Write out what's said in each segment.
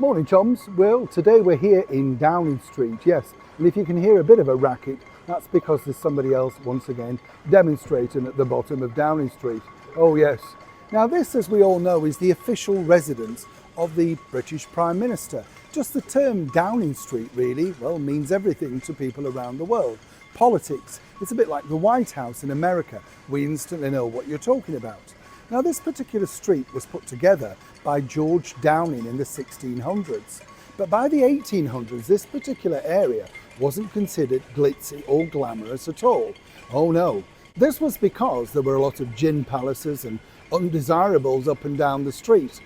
Morning, chums. Well, today we're here in Downing Street, yes. And if you can hear a bit of a racket, that's because there's somebody else, once again, demonstrating at the bottom of Downing Street. Oh, yes. Now, this, as we all know, is the official residence of the British Prime Minister. Just the term Downing Street, really, well, means everything to people around the world. Politics, it's a bit like the White House in America. We instantly know what you're talking about. Now, this particular street was put together by George Downing in the 1600s. But by the 1800s, this particular area wasn't considered glitzy or glamorous at all. Oh no. This was because there were a lot of gin palaces and undesirables up and down the street.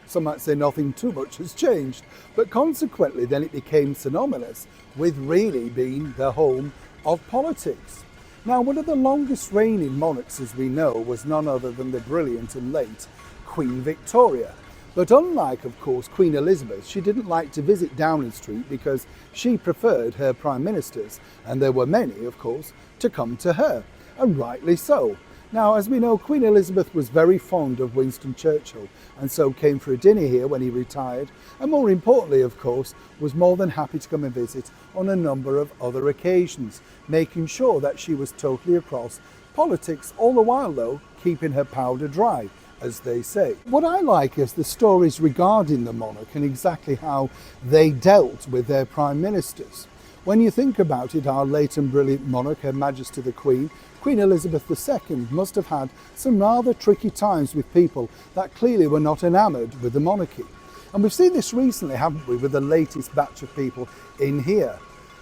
Some might say nothing too much has changed, but consequently then it became synonymous with really being the home of politics. Now, one of the longest reigning monarchs, as we know, was none other than the brilliant and late Queen Victoria. But unlike, of course, Queen Elizabeth, she didn't like to visit Downing Street because she preferred her prime ministers, and there were many, of course, to come to her, and rightly so. Now, as we know, Queen Elizabeth was very fond of Winston Churchill, and so came for a dinner here when he retired, and more importantly, of course, was more than happy to come and visit on a number of other occasions, making sure that she was totally across politics, all the while, though, keeping her powder dry, as they say. What I like is the stories regarding the monarch and exactly how they dealt with their prime ministers. When you think about it, our late and brilliant monarch, Her Majesty the Queen, Queen Elizabeth II, must have had some rather tricky times with people that clearly were not enamoured with the monarchy. And we've seen this recently, haven't we, with the latest batch of people in here.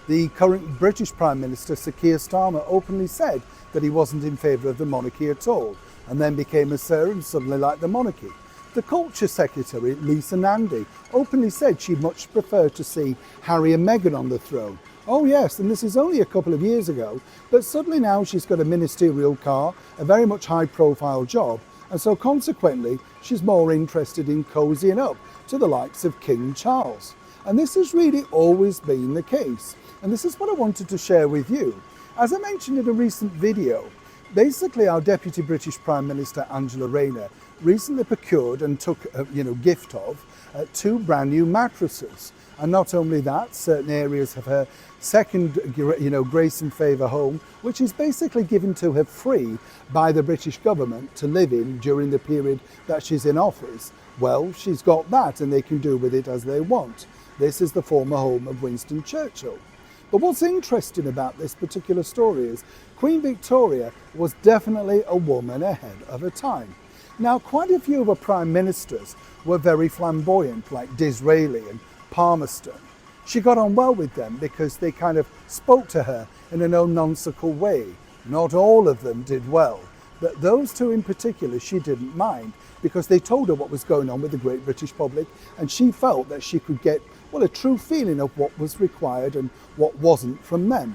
The current British Prime Minister, Sir Keir Starmer, openly said that he wasn't in favour of the monarchy at all, and then became a Sir and suddenly liked the monarchy. The Culture Secretary, Lisa Nandy, openly said she'd much prefer to see Harry and Meghan on the throne. Oh yes, and this is only a couple of years ago, but suddenly now she's got a ministerial car, a very much high-profile job, and so consequently she's more interested in cozying up to the likes of King Charles. And this has really always been the case, and this is what I wanted to share with you. As I mentioned in a recent video, basically our Deputy British Prime Minister Angela Rayner recently procured and took a gift of 2 brand new mattresses. And not only that, certain areas of her second grace and favour home, which is basically given to her free by the British government to live in during the period that she's in office. Well, she's got that and they can do with it as they want. This is the former home of Winston Churchill. But what's interesting about this particular story is Queen Victoria was definitely a woman ahead of her time. Now, quite a few of her prime ministers were very flamboyant, like Disraeli and Palmerston. She got on well with them because they kind of spoke to her in a no-nonsensical way. Not all of them did well, but those 2 in particular she didn't mind because they told her what was going on with the great British public, and she felt that she could get, well, a true feeling of what was required and what wasn't from them.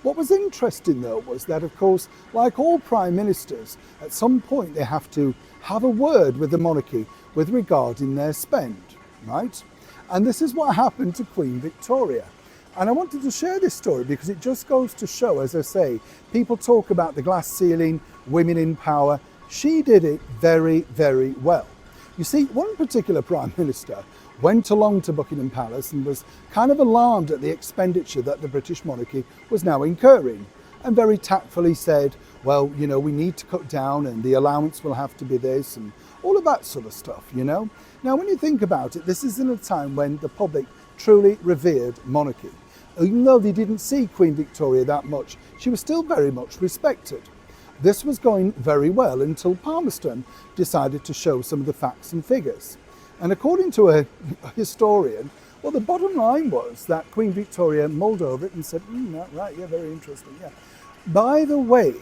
What was interesting though was that, of course, like all prime ministers, at some point they have to have a word with the monarchy with regarding their spend, right? And this is what happened to Queen Victoria. And I wanted to share this story because it just goes to show, as I say, people talk about the glass ceiling, women in power. She did it very, very well. You see, one particular prime minister went along to Buckingham Palace and was kind of alarmed at the expenditure that the British monarchy was now incurring, and very tactfully said, well, we need to cut down and the allowance will have to be this and all of that sort of stuff, Now, when you think about it, this is in a time when the public truly revered monarchy. Even though they didn't see Queen Victoria that much, she was still very much respected. This was going very well until Palmerston decided to show some of the facts and figures. And according to a historian, well, the bottom line was that Queen Victoria mulled over it and said, right, yeah, very interesting, yeah. By the way,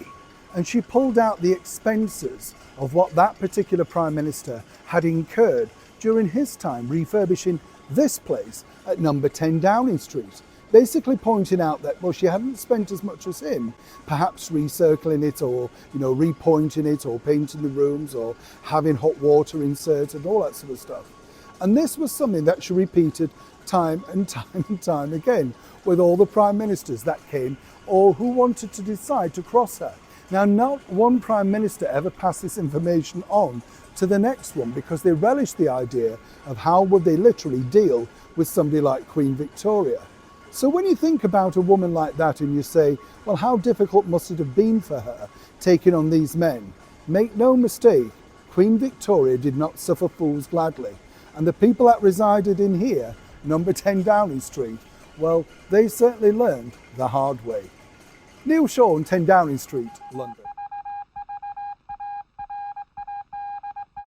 and she pulled out the expenses of what that particular Prime Minister had incurred during his time refurbishing this place at number 10 Downing Street, basically pointing out that, well, she hadn't spent as much as him, perhaps recircling it or, repointing it or painting the rooms or having hot water inserted, all that sort of stuff. And this was something that she repeated time and time and time again with all the prime ministers that came or who wanted to decide to cross her. Now, not one prime minister ever passed this information on to the next one because they relished the idea of how would they literally deal with somebody like Queen Victoria. So when you think about a woman like that and you say, well, how difficult must it have been for her taking on these men? Make no mistake, Queen Victoria did not suffer fools gladly. And the people that resided in here, number 10 Downing Street, well, they certainly learned the hard way. Neil Shaw, 10 Downing Street, London.